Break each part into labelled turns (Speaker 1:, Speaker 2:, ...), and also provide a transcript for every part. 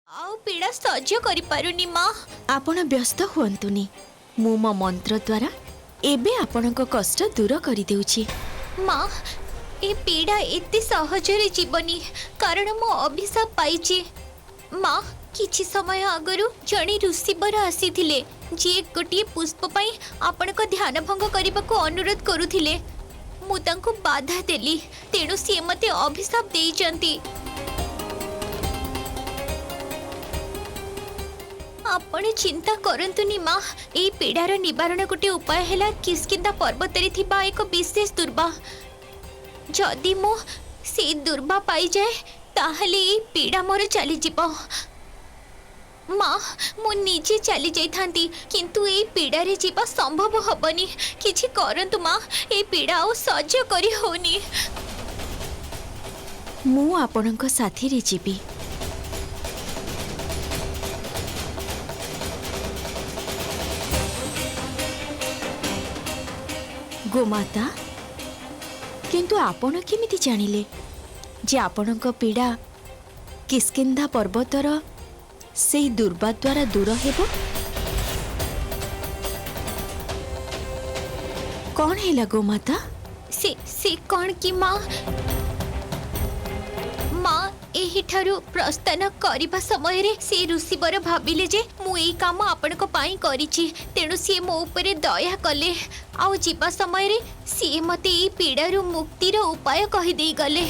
Speaker 1: आउ पीड़ा सह्य करि पारुनी माँ।
Speaker 2: आपण व्यस्त हुअन्तुनी मु मो मंत्र द्वारा एबे आपणको कष्ट दूर करि देउछि।
Speaker 1: माँ ए पीड़ा एते सहजरे जीवनी कारण मो अभिशाप पाइछि। माँ किछि समय आगरु जणे ऋषिवर आसीथिले जे गोटिए पुष्प पई आपणको ध्यान भंग करबाको अनुरोध करुथिले। मु तांको बाधा देली तेणु से मते अभिशाप देइचंती। आपण चिंता करंतुनी माँ ए पीड़ार निवारण गोटे उपाय हैला किष्किंधा पर्वतरे थिबा एक विशेष दुर्बा। जदि मो से दुर्बा पाई जाए ताहले ए पीड़ा मोर चली जिवो। माँ मु निजे चली जाइथांती किंतु ए पीड़ारे जीवा संभव हबनी। किछि करंतु माँ ए पीड़ा आ सह्य करि होनी।
Speaker 2: मु आपणको साथी रे जीवी। गोमाता किंतु आपण केमिति जानिले जे आपणको पीड़ा किष्किंधा पर्वतर से दुर्बा द्वारा दूर हेबो? कौन हैला गोमाता?
Speaker 1: से कौन की माँ माँ एही ठारू प्रस्थान करिबा समय रे से ऋषिवर भाबिले जे मु एई काम आपनको पाई करिछि तेणु से मो ऊपर दया कले। आउ जीवा समय रे से मते एई पीड़ारू मुक्तिर उपाय कहि देई गले।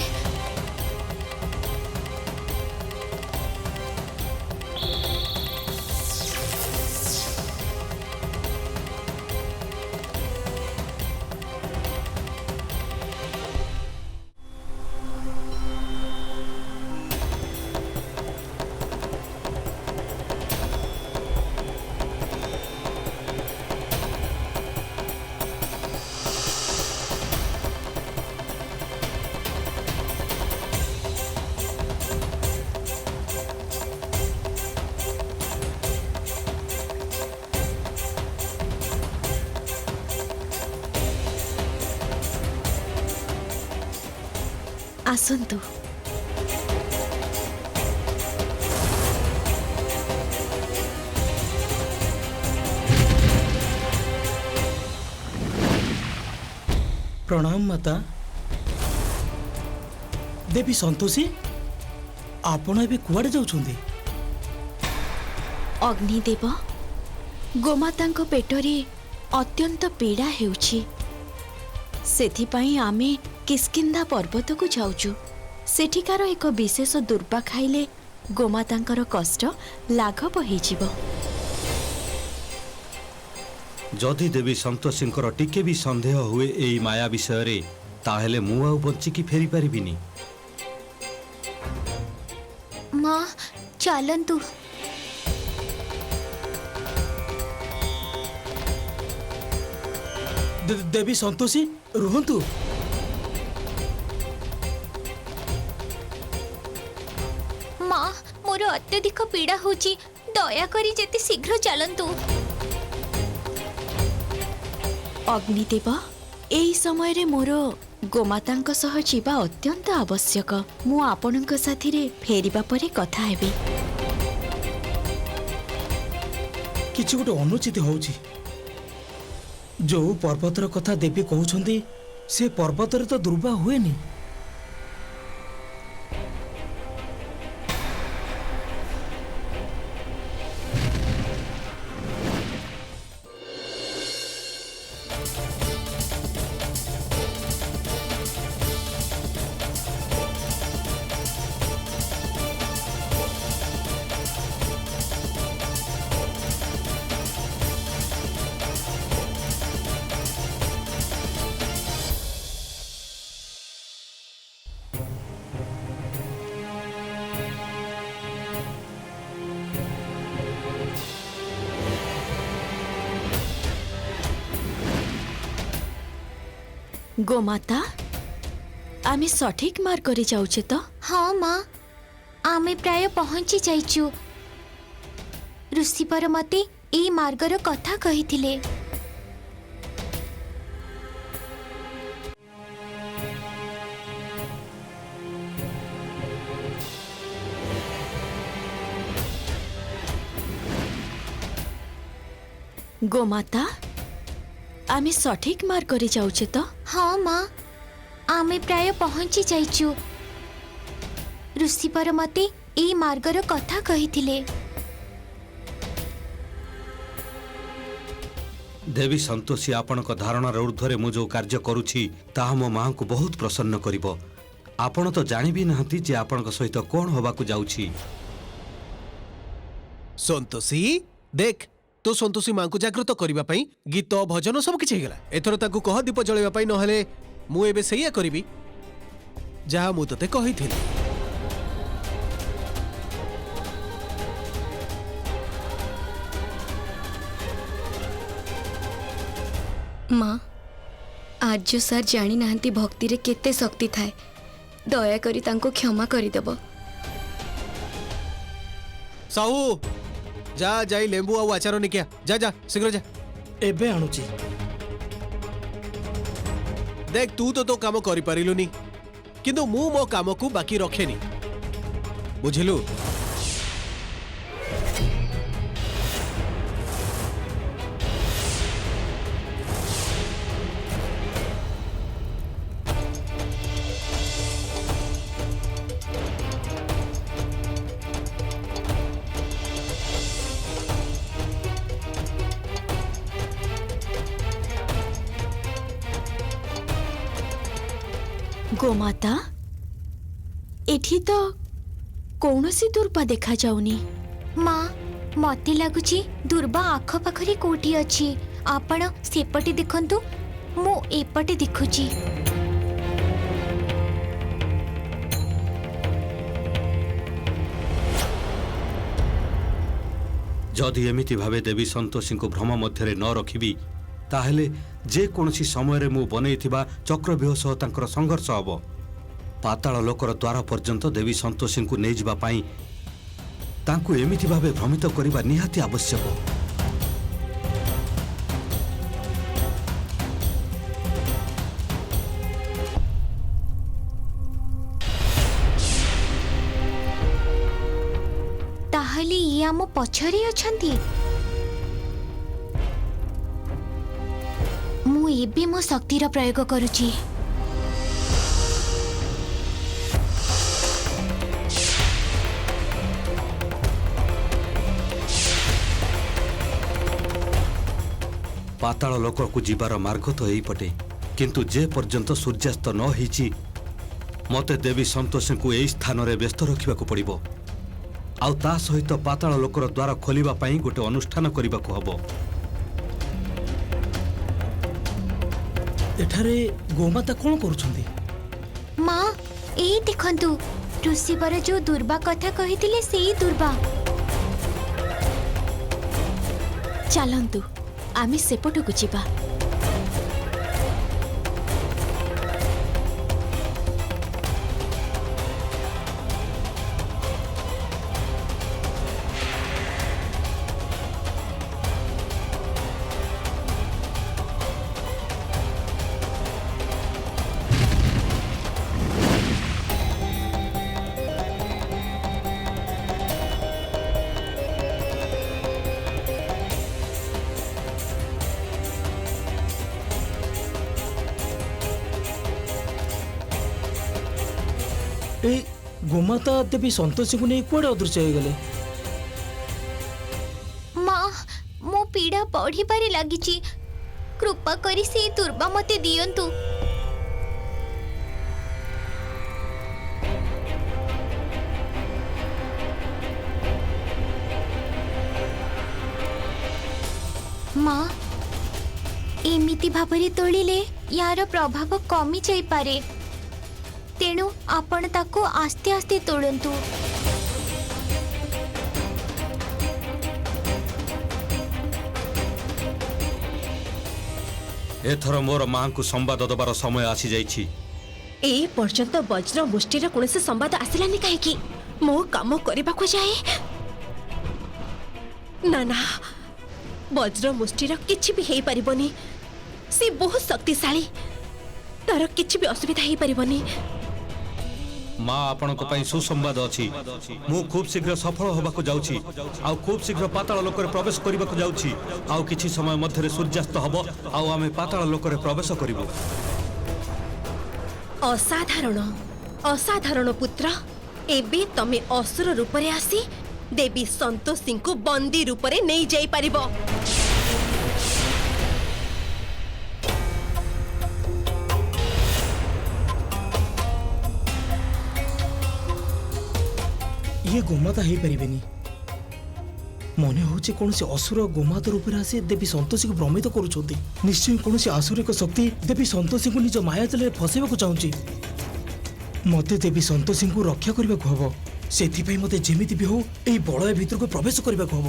Speaker 2: आसन्तु।
Speaker 3: प्रणाम माता। देवी संतोषी आपण एबे कुआडे जाउछुंदी?
Speaker 2: अग्निदेव गोमातांको पेटरे अत्यंत पीड़ा हेउछि सेथिपाई आमे किष्किंधा पर्वत को जाउछु। सेठिकार एक विशेष दुर्बा खाइले गोमातांकर कष्ट लाघव होइजिवो।
Speaker 4: जदि देवी संतोषींकर टिके भी संदेह हुए एई माया विषय रे ताहेले मु आ बंचिकी फेरी परिबिनी।
Speaker 1: माँ चलंतु।
Speaker 3: देवी संतोषी रुहंतु।
Speaker 1: माँ मोर अत्यधिक पीड़ा होची दया करी जेते शीघ्र चलंतु।
Speaker 2: अग्निदेव एई समय रे मोर गोमातांक सह जीवा अत्यंत आवश्यक। मु आपणक साथी रे फेरिबा परे कथा हेबी।
Speaker 3: किछि गोटे अनुचित होउछि। जो पर्वतर कथा देवी कहउछंदी से पर्वतर तो दुर्बा हुएनी।
Speaker 2: गोमाता आमे सठिक मार्ग रे जाउछे तो?
Speaker 1: हाँ माँ आमे प्राय पहुंची जाइछु। ऋषिवर मते एई मार्गर कथा कहिथिले।
Speaker 2: ଗୋମାତା ଆମେ ସଠିକ ମାର୍ଗରେ ଯାଉଛେ ତ?
Speaker 1: ହଁ ମା, ଆମେ ପ୍ରାୟ ପହଞ୍ଚି ଯାଇଛୁ। ଋଷିବର ମତେ ଏଇ ମାର୍ଗର କଥା କହିଥିଲେ।
Speaker 4: ଦେବୀ ସନ୍ତୋଷୀ ଆପଣଙ୍କ ଧାରଣାର ଊର୍ଦ୍ଧ୍ୱରେ ମୁଁ ଯେଉଁ କାର୍ଯ୍ୟ କରୁଛି ତାହା ମୋ ମାଆଙ୍କୁ ବହୁତ ପ୍ରସନ୍ନ କରିବ। ଆପଣ ତ ଜାଣିବି ନାହାନ୍ତି ଯେ ଆପଣଙ୍କ ସହିତ କ'ଣ ହେବାକୁ ଯାଉଛି।
Speaker 5: ସନ୍ତୋଷୀ ଦେଖ, ତୋ ସନ୍ତୋଷୀ ମାଙ୍କୁ ଜାଗ୍ରତ କରିବା ପାଇଁ ଗୀତ ଭଜନ ସବୁ କିଛି ହେଇଗଲା। ଏଥର ତାକୁ କହ ଦୀପ ଜଳେଇବା ପାଇଁ, ନହେଲେ ମୁଁ ଏବେ ସେଇଆ କରିବି ଯାହା ମୁଁ ତତେ କହିଥିଲି।
Speaker 6: माँ, आज जो सर जानी नाहंती भक्ति रे केते शक्ति थाए, दया करी तांको क्षमा करी देबो।
Speaker 5: साहू जा जाई लेंबू आ आचार निकिया, जा जा शीघ्र जा।
Speaker 3: ଏବେ ଆଣୁଛି।
Speaker 5: देख तू तो काम करि पारिलुनी, किंतु मु मो काम को बाकी रखेनी, बुझिलु?
Speaker 2: ଗୋମାତା ଏଠି ତ କୌଣସି ଦୁର୍ବା ଦେଖା ଯାଉନି।
Speaker 1: ମା, ମତେ ଲାଗୁଛି ଦୁର୍ବା ଆଖପାଖରେ କୋଉଠି ଅଛି। ଆପଣ ସେପଟେ ଦେଖନ୍ତୁ, ମୁଁ ଏପଟେ ଦେଖୁଛି।
Speaker 4: ଯଦି ଏମିତି ଭାବେ ଦେବୀ ସନ୍ତୋଷୀଙ୍କୁ ଭ୍ରମ ମଧ୍ୟରେ ନ ରଖିବି, ତାହେଲେ ଯେକୌଣସି ସମୟରେ ମୁଁ ବନେଇଥିବା ଚକ୍ରବ୍ୟୁହ ସହ ତାଙ୍କର ସଂଘର୍ଷ ହେବ। ପାତାଳ ଲୋକର ଦ୍ୱାର ପର୍ଯ୍ୟନ୍ତ ଦେବୀ ସନ୍ତୋଷୀଙ୍କୁ ନେଇଯିବା ପାଇଁ ତାଙ୍କୁ ଏମିତି ଭାବେ ଭ୍ରମିତ କରିବା ନିହାତି ଆବଶ୍ୟକ।
Speaker 1: ତାହେଲେ ଇଏ ଆମ ପଛରେ ଅଛନ୍ତି। ମୁଁ ଏବେ ମୋ ଶକ୍ତିର ପ୍ରୟୋଗ କରୁଛି।
Speaker 4: ପାତାଳ ଲୋକକୁ ଯିବାର ମାର୍ଗ ତ ଏଇପଟେ, କିନ୍ତୁ ଯେ ପର୍ଯ୍ୟନ୍ତ ସୂର୍ଯ୍ୟାସ୍ତ ନ ହେଇଛି ମୋତେ ଦେବୀ ସନ୍ତୋଷୀଙ୍କୁ ଏହି ସ୍ଥାନରେ ବ୍ୟସ୍ତ ରଖିବାକୁ ପଡ଼ିବ। ଆଉ ତା ସହିତ ପାତାଳ ଲୋକର ଦ୍ୱାର ଖୋଲିବା ପାଇଁ ଗୋଟେ ଅନୁଷ୍ଠାନ କରିବାକୁ ହେବ।
Speaker 3: ଏଠାରେ ଗୋମାତା କ'ଣ କରୁଛନ୍ତି?
Speaker 1: ମା, ଏଇ ଦେଖନ୍ତୁ, ଋଷିବର ଯୋଉ ଦୁର୍ବା କଥା କହିଥିଲେ ସେଇ ଦୁର୍ବା।
Speaker 2: ଚାଲନ୍ତୁ ଆମେ ସେପଟକୁ ଯିବା।
Speaker 3: এই ଗୋମାତା ଦେବୀ ସନ୍ତୋଷୀଙ୍କୁ ନେଇ କୁଆଡ଼େ ଅଦୃଶ୍ୟ ହେଇଗଲେ?
Speaker 1: ମା, ମୋ ପୀଡ଼ା ବଢ଼ିବାରେ ଲାଗିଛି। କୃପା କରି ସେଇ ଦୁର୍ବା ମତେ ଦିଅନ୍ତୁ। ମା, ଏମିତି ଭାବରେ ତୋଳିଲେ ୟାର ପ୍ରଭାବ କମି ଯାଇପାରେ। ତେଣୁ ଆପଣ ତାକୁ ଆସ୍ତେ ଆସ୍ତେ ତୋଳନ୍ତୁ।
Speaker 4: ଏଥର ମୋର ମାଙ୍କୁ ସମ୍ବାଦ ଦେବାର ସମୟ ଆସିଯାଇଛି।
Speaker 2: ଏ ପର୍ଯ୍ୟନ୍ତ ବଜ୍ର ମୁଷ୍ଟିର କୌଣସି ସମ୍ବାଦ ଆସିଲାନି କାହିଁକି? ମୋ କାମ କରିବାକୁ ଯାଏ। ନା ନା, ବଜ୍ର ମୁଷ୍ଟିର କିଛି ବି ହେଇପାରିବନି। ସେ ବହୁତ ଶକ୍ତିଶାଳୀ, ତାର କିଛି ବି ଅସୁବିଧା ହେଇପାରିବନି।
Speaker 4: ମା ଆପଣଙ୍କ ପାଇଁ ସୁସମ୍ବାଦ ଅଛି। ମୁଁ ଖୁବ୍ ଶୀଘ୍ର ସଫଳ ହେବାକୁ ଯାଉଛି ଆଉ ଖୁବ୍ ଶୀଘ୍ର ପାତାଳ ଲୋକରେ ପ୍ରବେଶ କରିବାକୁ ଯାଉଛି। ଆଉ କିଛି ସମୟ ମଧ୍ୟରେ ସୂର୍ଯ୍ୟାସ୍ତ ହେବ ଆଉ ଆମେ ପାତାଳ ଲୋକରେ ପ୍ରବେଶ କରିବୁ।
Speaker 7: ଅସାଧାରଣ ଅସାଧାରଣ ପୁତ୍ର, ଏବେ ତମେ ଅସୁର ରୂପରେ ଆସି ଦେବୀ ସନ୍ତୋଷୀଙ୍କୁ ବନ୍ଦୀ ରୂପରେ ନେଇ ଯାଇପାରିବ।
Speaker 3: ଇଏ ଗୋମାତା ହେଇପାରିବେନି। ମନେ ହଉଛି କୌଣସି ଅସୁର ଗୋମାତା ରୂପରେ ଆସି ଦେବୀ ସନ୍ତୋଷୀକୁ ଭ୍ରମିତ କରୁଛନ୍ତି। ନିଶ୍ଚୟ କୌଣସି ଆସୁରିକ ଶକ୍ତି ଦେବୀ ସନ୍ତୋଷୀଙ୍କୁ ନିଜ ମାୟା ଜାଲରେ ଫସାଇବାକୁ ଚାହୁଁଛି। ମତେ ଦେବୀ ସନ୍ତୋଷୀଙ୍କୁ ରକ୍ଷା କରିବାକୁ ହବ। ସେଥିପାଇଁ ମତେ ଯେମିତି ବି ହଉ ଏହି ବଳୟ ଭିତରକୁ ପ୍ରବେଶ କରିବାକୁ ହବ।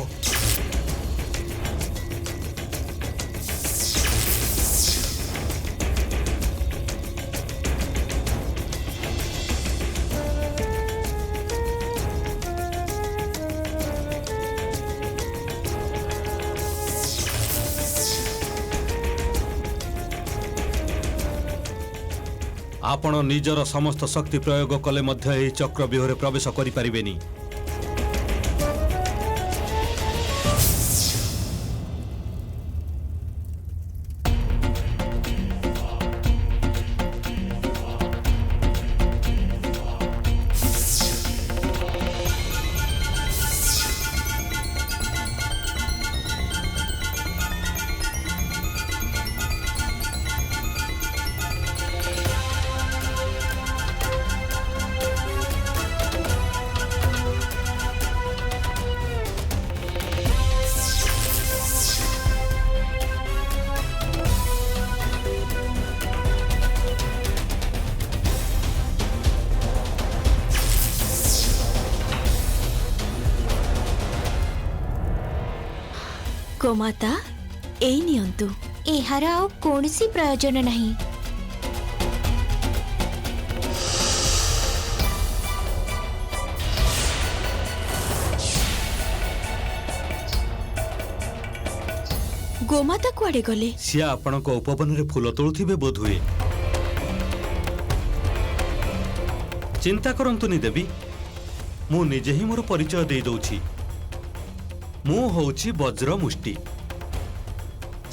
Speaker 4: ଆପଣ ନିଜର ସମସ୍ତ ଶକ୍ତି ପ୍ରୟୋଗ କଲେ ମଧ୍ୟ ଏହି ଚକ୍ରବ୍ୟୁହରେ ପ୍ରବେଶ କରିପାରିବେନି।
Speaker 2: ଗୋମାତା ଏଇ ନିଅନ୍ତୁ।
Speaker 1: ଏହାର ଆଉ କୌଣସି ପ୍ରୟୋଜନ ନାହିଁ।
Speaker 2: ଗୋମାତା କୁଆଡେ ଗଲେ?
Speaker 4: ସିଏ ଆପଣଙ୍କ ଉପବନରେ ଫୁଲ ତୋଳୁଥିବେ ବୋଧହୁଏ। ଚିନ୍ତା କରନ୍ତୁନି ଦେବୀ, ମୁଁ ନିଜେ ହିଁ ମୋର ପରିଚୟ ଦେଇ ଦଉଛି। ମୁଁ ହଉଛି ବଜ୍ର ମୁଷ୍ଟି,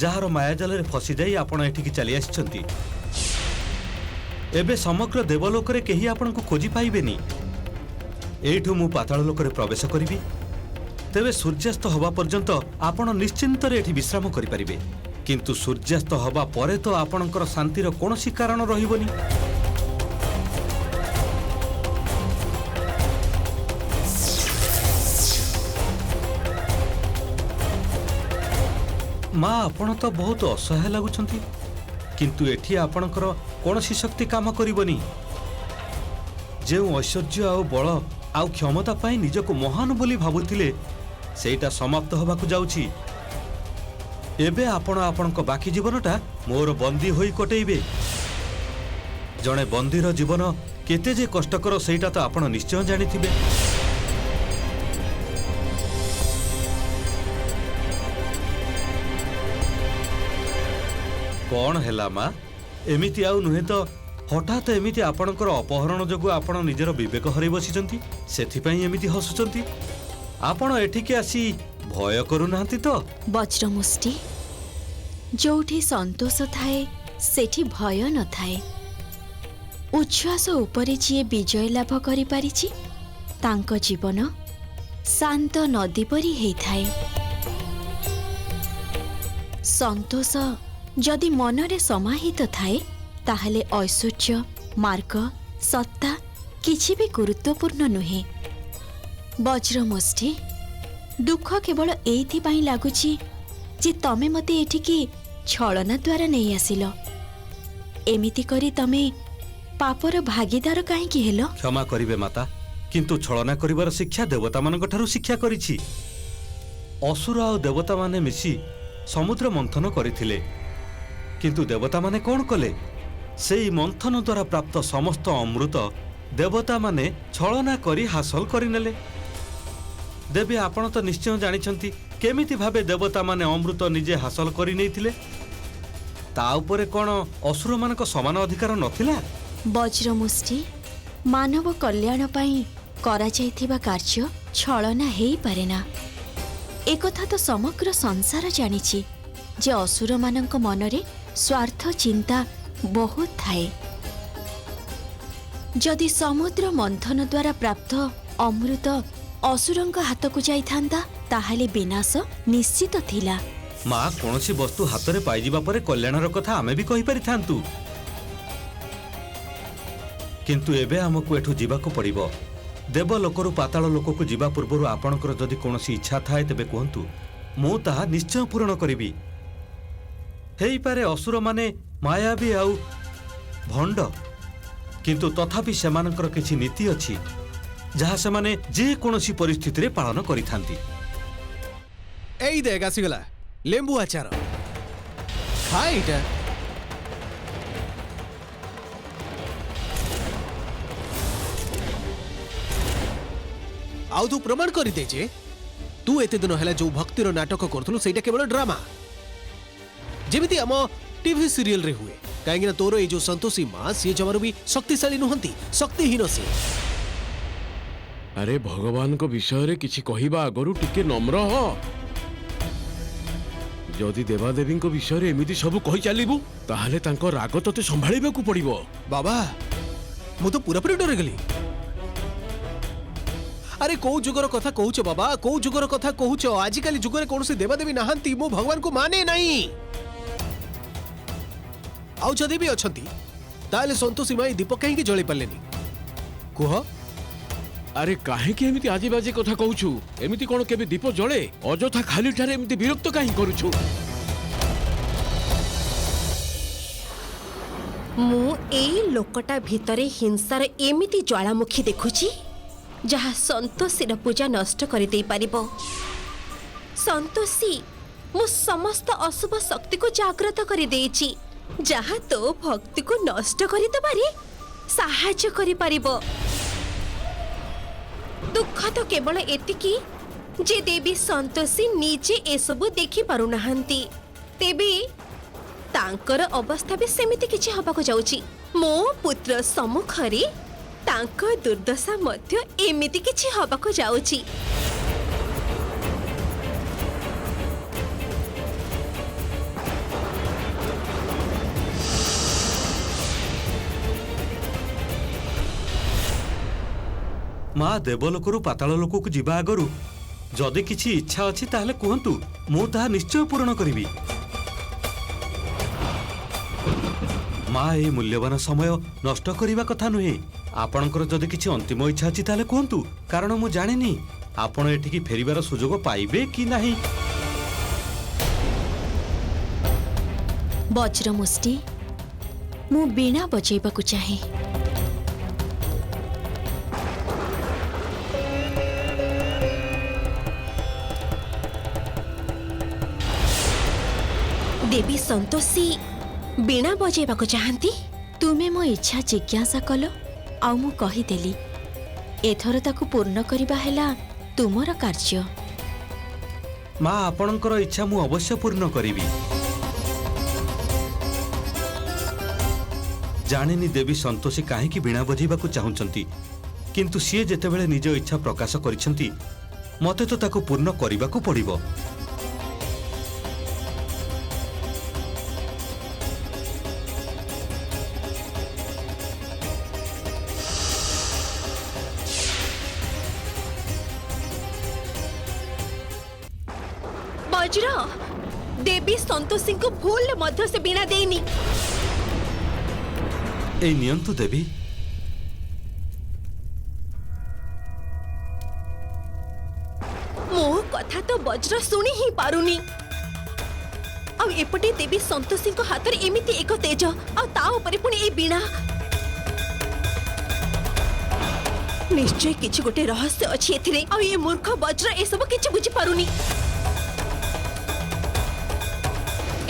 Speaker 4: ଯାହାର ମାୟାଜାଲରେ ଫସିଯାଇ ଆପଣ ଏଠିକି ଚାଲି ଆସିଛନ୍ତି। ଏବେ ସମଗ୍ର ଦେବଲୋକରେ କେହି ଆପଣଙ୍କୁ ଖୋଜି ପାଇବେନି। ଏଇଠୁ ମୁଁ ପାତାଳ ଲୋକରେ ପ୍ରବେଶ କରିବି। ତେବେ ସୂର୍ଯ୍ୟାସ୍ତ ହେବା ପର୍ଯ୍ୟନ୍ତ ଆପଣ ନିଶ୍ଚିନ୍ତରେ ଏଠି ବିଶ୍ରାମ କରିପାରିବେ। କିନ୍ତୁ ସୂର୍ଯ୍ୟାସ୍ତ ହେବା ପରେ ତ ଆପଣଙ୍କର ଶାନ୍ତିର କୌଣସି କାରଣ ରହିବନି। ମା, ଆପଣ ତ ବହୁତ ଅସହାୟ ଲାଗୁଛନ୍ତି, କିନ୍ତୁ ଏଠି ଆପଣଙ୍କର କୌଣସି ଶକ୍ତି କାମ କରିବନି। ଯେଉଁ ଐଶ୍ୱର୍ଯ୍ୟ ଆଉ ବଳ ଆଉ କ୍ଷମତା ପାଇଁ ନିଜକୁ ମହାନ ବୋଲି ଭାବୁଥିଲେ, ସେଇଟା ସମାପ୍ତ ହେବାକୁ ଯାଉଛି। ଏବେ ଆପଣ ଆପଣଙ୍କ ବାକି ଜୀବନଟା ମୋର ବନ୍ଦୀ ହୋଇ କଟେଇବେ। ଜଣେ ବନ୍ଦୀର ଜୀବନ କେତେ ଯେ କଷ୍ଟକର ସେଇଟା ତ ଆପଣ ନିଶ୍ଚୟ ଜାଣିଥିବେ। କଣ ହେଲା ମା? ଏମିତି ଆଉ ନୁହେଁ ତ ହଠାତ୍ ଏମିତି ଆପଣଙ୍କର ଅପହରଣ ଯୋଗୁଁ ଆପଣ ନିଜର ବିବେକ ହରାଇ ବସିଛନ୍ତି, ସେଥିପାଇଁ ଏମିତି ହସୁଛନ୍ତି? ଆପଣ ଏଠିକି ଆସି ଭୟ କରୁନାହାନ୍ତି ତ?
Speaker 2: ବଜ୍ରମୁଷ୍ଟି, ଯୋଉଠି ସନ୍ତୋଷ ଥାଏ ସେଠି ଭୟ ନଥାଏ। ଉଚ୍ଛ୍ୱାସ ଉପରେ ଯିଏ ବିଜୟ ଲାଭ କରିପାରିଛି, ତାଙ୍କ ଜୀବନ ଶାନ୍ତ ନଦୀ ପରି ହେଇଥାଏ। ସନ୍ତୋଷ ଯଦି ମନରେ ସମାହିତ ଥାଏ, ତାହେଲେ ଐଶ୍ୱର୍ଯ୍ୟ, ମାର୍ଗ, ସତ୍ତା କିଛି ବି ଗୁରୁତ୍ୱପୂର୍ଣ୍ଣ ନୁହେଁ। ବଜ୍ରମୁଷ୍ଟି, ଦୁଃଖ କେବଳ ଏଇଥିପାଇଁ ଲାଗୁଛି ଯେ ତମେ ମତେ ଏଠିକି ଛଳନା ଦ୍ୱାରା ନେଇ ଆସିଲ। ଏମିତି କରି ତମେ ପାପର ଭାଗିଦାର କାହିଁକି ହେଲ?
Speaker 4: କ୍ଷମା କରିବେ ମାତା, କିନ୍ତୁ ଛଳନା କରିବାର ଶିକ୍ଷା ଦେବତାମାନଙ୍କ ଠାରୁ ଶିକ୍ଷା କରିଛି। ଅସୁର ଆଉ ଦେବତାମାନେ ମିଶି ସମୁଦ୍ର ମନ୍ଥନ କରିଥିଲେ, କିନ୍ତୁ ଦେବତାମାନେ କଣ କଲେ? ସେଇ ମନ୍ଥନ ଦ୍ୱାରା ପ୍ରାପ୍ତ ସମସ୍ତ ଅମୃତ ଦେବତାମାନେ ଛଳନା କରି ହାସଲ କରିନେଲେ। ଦେବୀ, ଆପଣ ତ ନିଶ୍ଚୟ ଜାଣିଛନ୍ତି କେମିତି ଭାବେ ଦେବତାମାନେ ଅମୃତ ନିଜେ ହାସଲ କରି ନେଇଥିଲେ। ତା ଉପରେ କଣ ଅସୁରମାନଙ୍କ ସମାନ ଅଧିକାର ନଥିଲା?
Speaker 2: ବଜ୍ରମୁଷ୍ଟି, ମାନବ କଲ୍ୟାଣ ପାଇଁ କରାଯାଇଥିବା କାର୍ଯ୍ୟ ଛଳନା ହେଇପାରେ ନା। ଏକଥା ତ ସମଗ୍ର ସଂସାର ଜାଣିଛି ଯେ ଅସୁରମାନଙ୍କ ମନରେ ସ୍ୱାର୍ଥ ଚିନ୍ତା ବହୁତ ଥାଏ। ଯଦି ସମୁଦ୍ର ମନ୍ଥନ ଦ୍ୱାରା ପ୍ରାପ୍ତ ଅମୃତ ଅସୁରଙ୍କ ହାତକୁ ଯାଇଥାନ୍ତା ତାହେଲେ ବିନାଶ ନିଶ୍ଚିତ ଥିଲା।
Speaker 4: ମା କୌଣସି ବସ୍ତୁ ହାତରେ ପାଇଯିବା ପରେ କଲ୍ୟାଣର କଥା ଆମେ ବି କହିପାରିଥାନ୍ତୁ, କିନ୍ତୁ ଏବେ ଆମକୁ ଏଠୁ ଯିବାକୁ ପଡ଼ିବ। ଦେବଲୋକରୁ ପାତାଳ ଲୋକକୁ ଯିବା ପୂର୍ବରୁ ଆପଣଙ୍କର ଯଦି କୌଣସି ଇଚ୍ଛା ଥାଏ ତେବେ କୁହନ୍ତୁ, ମୁଁ ତାହା ନିଶ୍ଚୟ ପୂରଣ କରିବି। ହେଇପାରେ ଅସୁରମାନେ ମାୟାବୀ ଆଉ ଭଣ୍ଡ, କିନ୍ତୁ ତଥାପି ସେମାନଙ୍କର କିଛି ନୀତି ଅଛି ଯାହା ସେମାନେ ଯେକୌଣସି ପରିସ୍ଥିତିରେ ପାଳନ କରିଥାନ୍ତି।
Speaker 5: ଏଇ ଦେଖ ଆସିଗଲା ଲେମ୍ବୁ ଆଚାର, ଖା ଏଇଟା। ଆଉ ତୁ ପ୍ରମାଣ କରିଦେ ଯେ ତୁ ଏତେ ଦିନ ହେଲା ଯୋଉ ଭକ୍ତିର ନାଟକ କରୁଥିଲୁ ସେଇଟା କେବଳ ଡ୍ରାମା, ଯେମିତି ଆମ ଟିଭି ସିରିଏଲରେ ହୁଏ। କାହିଁକି ନା ତୋର ଏଇ ଯୋଉ ସନ୍ତୋଷୀ ମା ସିଏ ଜମାରୁ ବି ଶକ୍ତିଶାଳୀ ନୁହନ୍ତି, ଶକ୍ତିହୀନ ସିଏ।
Speaker 8: ଆରେ ଭଗବାନଙ୍କ ବିଷୟରେ କିଛି କହିବା ଆଗରୁ ଟିକେ ନମ୍ର ହ। ଯଦି ଦେବାଦେବୀଙ୍କ ବିଷୟରେ ଏମିତି ସବୁ କହି ଚାଲିବୁ ତାହେଲେ ତାଙ୍କ ରାଗ ତତେ ସମ୍ଭାଳିବାକୁ ପଡିବ।
Speaker 5: ବାବା ମୁଁ ତ ପୁରାପୁରି ଡରିଗଲି। ଆରେ କୋଉ ଯୁଗର କଥା କହୁଛ ବାବା, କୋଉ ଯୁଗର କଥା କହୁଛ? ଆଜିକାଲି ଯୁଗରେ କୌଣସି ଦେବାଦେବୀ ନାହାନ୍ତି। ମୁଁ ଭଗବାନଙ୍କୁ ମାନେ ନାହିଁ। ଆଉ ଯଦି ବି ଅଛନ୍ତି ତାହେଲେ ସନ୍ତୋଷୀ ମା ଦୀପ କାହିଁକି ଜଳେଇ ପାରିଲେନି କୁହ?
Speaker 8: ଆରେ କାହିଁକି ଏମିତି ଆଜି ବାଜି କଥା କହୁଛୁ? ଏମିତି କଣ କେବେ ଦୀପ ଜଳେ? ଅଯଥା ଖାଲିଠାରେ ଏମିତି ବିରକ୍ତ କାହିଁ କରୁଛୁ?
Speaker 7: ମୁଁ ଏଇ ଲୋକଟା ଭିତରେ ହିଂସାର ଏମିତି ଜ୍ୱାଳାମୁଖୀ ଦେଖୁଛି ଯାହା ସନ୍ତୋଷୀର ପୂଜା ନଷ୍ଟ କରିଦେଇ ପାରିବ। ସନ୍ତୋଷୀ, ମୁଁ ସମସ୍ତ ଅଶୁଭ ଶକ୍ତିକୁ ଜାଗ୍ରତ କରିଦେଇଛି ଯାହା ତୋ ଭକ୍ତିକୁ ନଷ୍ଟ କରିଦେବାରେ ସାହାଯ୍ୟ କରିପାରିବ। ଦୁଃଖ ତ କେବଳ ଏତିକି ଯେ ଦେବୀ ସନ୍ତୋଷୀ ନିଜେ ଏସବୁ ଦେଖିପାରୁନାହାନ୍ତି। ତେବେ ତାଙ୍କର ଅବସ୍ଥା ବି ସେମିତି କିଛି ହେବାକୁ ଯାଉଛି। ମୋ ପୁତ୍ର ସମ୍ମୁଖରେ ତାଙ୍କ ଦୁର୍ଦ୍ଦଶା ମଧ୍ୟ ଏମିତି କିଛି ହେବାକୁ ଯାଉଛି।
Speaker 4: ମା ଦେବଲୋକରୁ ପାତାଳ ଲୋକକୁ ଯିବା ଆଗରୁ ଯଦି କିଛି ଇଚ୍ଛା ଅଛି ତାହେଲେ କୁହନ୍ତୁ, ମୁଁ ତାହା ନିଶ୍ଚୟ ପୂରଣ କରିବି। ମା ଏହି ମୂଲ୍ୟବାନ ସମୟ ନଷ୍ଟ କରିବା କଥା ନୁହେଁ। ଆପଣଙ୍କର ଯଦି କିଛି ଅନ୍ତିମ ଇଚ୍ଛା ଅଛି ତାହେଲେ କୁହନ୍ତୁ, କାରଣ ମୁଁ ଜାଣିନି ଆପଣ ଏଠିକି ଫେରିବାର ସୁଯୋଗ ପାଇବେ କି ନାହିଁ।
Speaker 2: ବଜ୍ରମୁଷ୍ଟି, ମୁଁ ବୀଣା ବଜେଇବାକୁ ଚାହେଁ।
Speaker 7: ଦେବୀ ସନ୍ତୋଷୀ ବୀଣା ବଜେଇବାକୁ ଚାହାନ୍ତି?
Speaker 2: ତୁମେ ମୋ ଇଚ୍ଛା ଜିଜ୍ଞାସା କଲ ଆଉ ମୁଁ କହିଦେଲି। ଏଥର ତାକୁ ପୂର୍ଣ୍ଣ କରିବା ହେଲା ତୁମର କାର୍ଯ୍ୟ।
Speaker 4: ମା ଆପଣଙ୍କର ଇଚ୍ଛା ମୁଁ ଅବଶ୍ୟ ପୂର୍ଣ୍ଣ କରିବି। ଜାଣିନି ଦେବୀ ସନ୍ତୋଷୀ କାହିଁକି ବୀଣା ବଜେଇବାକୁ ଚାହୁଁଛନ୍ତି, କିନ୍ତୁ ସିଏ ଯେତେବେଳେ ନିଜ ଇଚ୍ଛା ପ୍ରକାଶ କରିଛନ୍ତି ମତେ ତ ତାକୁ ପୂର୍ଣ୍ଣ କରିବାକୁ ପଡ଼ିବ।
Speaker 7: ବଜ୍ର, ଦେବୀ ସନ୍ତୋଷୀଙ୍କୁ ଭୁଲ ମଧ୍ୟ ସେ ବୀଣା ଦେଇନି।
Speaker 4: এই নিয়ন্তু দেবী।
Speaker 7: ମୋ କଥା ତ ବଜ୍ର ଶୁଣି ହିଁ ପାରୁନି। ଆଉ ଏପଟେ ଦେବୀ ସନ୍ତୋଷୀଙ୍କ ହାତରେ ଏମିତି ଏକ ତେଜ, ଆଉ ତା ଉପରେ ପୁଣି ଏ ବୀଣା। ନିଶ୍ଚୟ କିଛି ଗୋଟେ ରହସ୍ୟ ଅଛି ଏଥିରେ, ଆଉ ଏ ମୂର୍ଖ ବଜ୍ର ଏସବୁ କିଛି ବୁଝିପାରୁନି।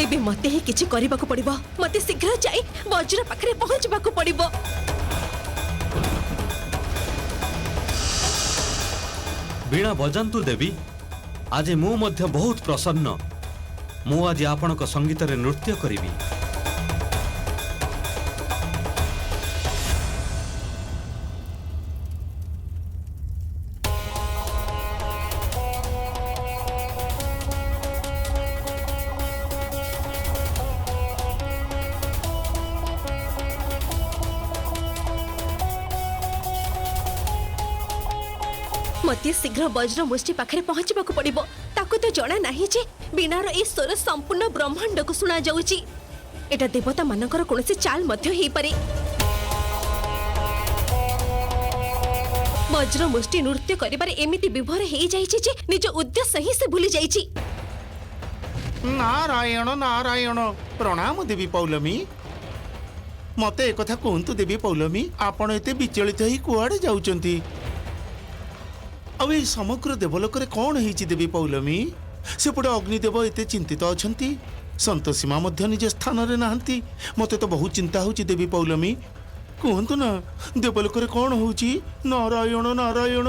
Speaker 7: ଏବେ ମତେ ହିଁ କିଛି କରିବାକୁ ପଡିବ। ମତେ ଶୀଘ୍ର ଯାଇ ବଜ୍ର ପାଖରେ ପହଞ୍ଚିବାକୁ ପଡିବ।
Speaker 4: বীণা বজান্তু দেবী। আজ মু মধ্য বহুত প্রসন্ন। মু আজ আপনার সঙ্গীতরে নৃত্য করিবি।
Speaker 7: मते शीघ्र वज्र मुष्टि पाखरे पहुंचबाकू पड़िबो। ताको तो जणा नाही जे बिनार ए स्वर संपूर्ण ब्रह्मांड को सुना जाउची। एटा देवता मानकर कोनसे चाल मध्य हेई पारे। वज्र मुष्टि नृत्य करिबारे एमिति विभोर हेई जाईची जे निज उद्देश्य ही से भूली जाईची।
Speaker 9: नारायण नारायण प्रणाम देवी पौलमी। मते एक कथा कहतु देवी पौलमी, आपण एते विचलित ही कुआडे जाउचंती? अब ए समग्र देवलोक रे कौन हेची देवी पौलमी? सेपटे अग्निदेव एते चिंतित अछंती, संतोषीमा मध्य निज स्थान रे नाहंती। मते तो बहुत चिंता होची देवी पौलमी। कहतु ना देवलोक रे कौन होची? नारायण नारायण।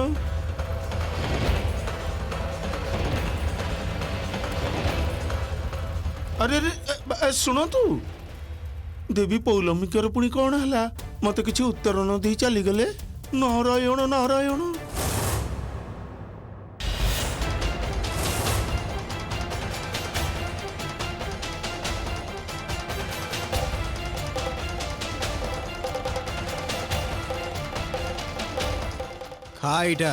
Speaker 9: अरे अरे शुणतु देवी पौलमिकर पुणी कौन है? मत किसी उत्तर न दे चली गले। नारायण नारायण।
Speaker 5: खा इटा